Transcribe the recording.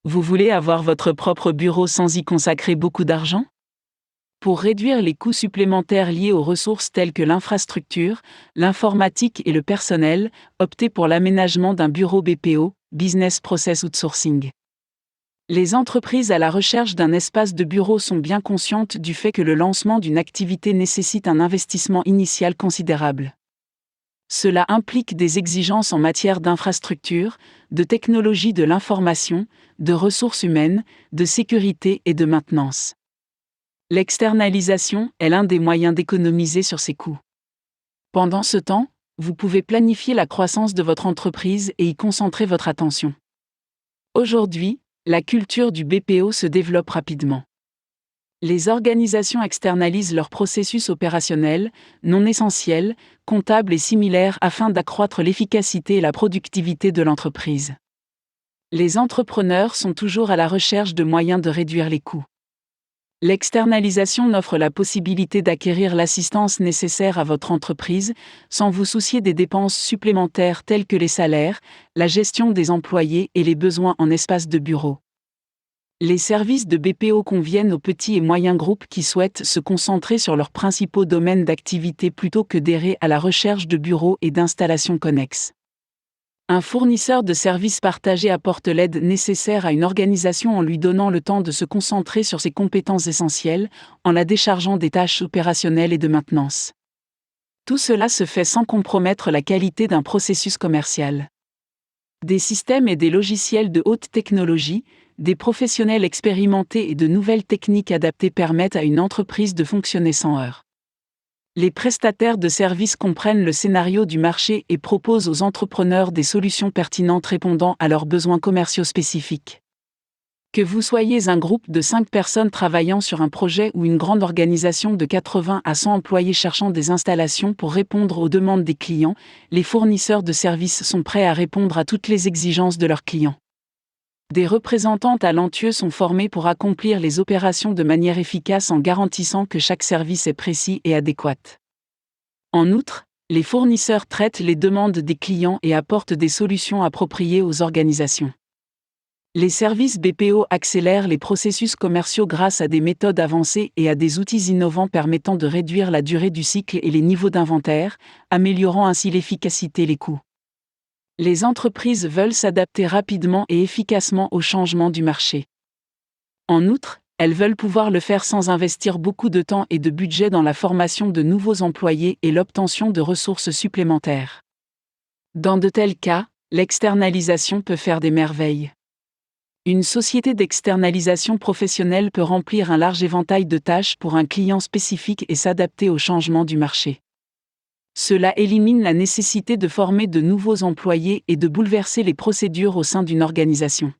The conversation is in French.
Vous voulez avoir votre propre bureau sans y consacrer beaucoup d'argent? Pour réduire les coûts supplémentaires liés aux ressources telles que l'infrastructure, l'informatique et le personnel, optez pour l'aménagement d'un bureau BPO, Business Process Outsourcing. Les entreprises à la recherche d'un espace de bureau sont bien conscientes du fait que le lancement d'une activité nécessite un investissement initial considérable. Cela implique des exigences en matière d'infrastructure, de technologie de l'information, de ressources humaines, de sécurité et de maintenance. L'externalisation est l'un des moyens d'économiser sur ces coûts. Pendant ce temps, vous pouvez planifier la croissance de votre entreprise et y concentrer votre attention. Aujourd'hui, la culture du BPO se développe rapidement. Les organisations externalisent leurs processus opérationnels, non essentiels, comptables et similaires afin d'accroître l'efficacité et la productivité de l'entreprise. Les entrepreneurs sont toujours à la recherche de moyens de réduire les coûts. L'externalisation offre la possibilité d'acquérir l'assistance nécessaire à votre entreprise sans vous soucier des dépenses supplémentaires telles que les salaires, la gestion des employés et les besoins en espace de bureau. Les services de BPO conviennent aux petits et moyens groupes qui souhaitent se concentrer sur leurs principaux domaines d'activité plutôt que d'errer à la recherche de bureaux et d'installations connexes. Un fournisseur de services partagés apporte l'aide nécessaire à une organisation en lui donnant le temps de se concentrer sur ses compétences essentielles, en la déchargeant des tâches opérationnelles et de maintenance. Tout cela se fait sans compromettre la qualité d'un processus commercial. Des systèmes et des logiciels de haute technologie, des professionnels expérimentés et de nouvelles techniques adaptées permettent à une entreprise de fonctionner sans heurts. Les prestataires de services comprennent le scénario du marché et proposent aux entrepreneurs des solutions pertinentes répondant à leurs besoins commerciaux spécifiques. Que vous soyez un groupe de 5 personnes travaillant sur un projet ou une grande organisation de 80 à 100 employés cherchant des installations pour répondre aux demandes des clients, les fournisseurs de services sont prêts à répondre à toutes les exigences de leurs clients. Des représentants talentueux sont formés pour accomplir les opérations de manière efficace en garantissant que chaque service est précis et adéquat. En outre, les fournisseurs traitent les demandes des clients et apportent des solutions appropriées aux organisations. Les services BPO accélèrent les processus commerciaux grâce à des méthodes avancées et à des outils innovants permettant de réduire la durée du cycle et les niveaux d'inventaire, améliorant ainsi l'efficacité et les coûts. Les entreprises veulent s'adapter rapidement et efficacement aux changements du marché. En outre, elles veulent pouvoir le faire sans investir beaucoup de temps et de budget dans la formation de nouveaux employés et l'obtention de ressources supplémentaires. Dans de tels cas, l'externalisation peut faire des merveilles. Une société d'externalisation professionnelle peut remplir un large éventail de tâches pour un client spécifique et s'adapter aux changements du marché. Cela élimine la nécessité de former de nouveaux employés et de bouleverser les procédures au sein d'une organisation.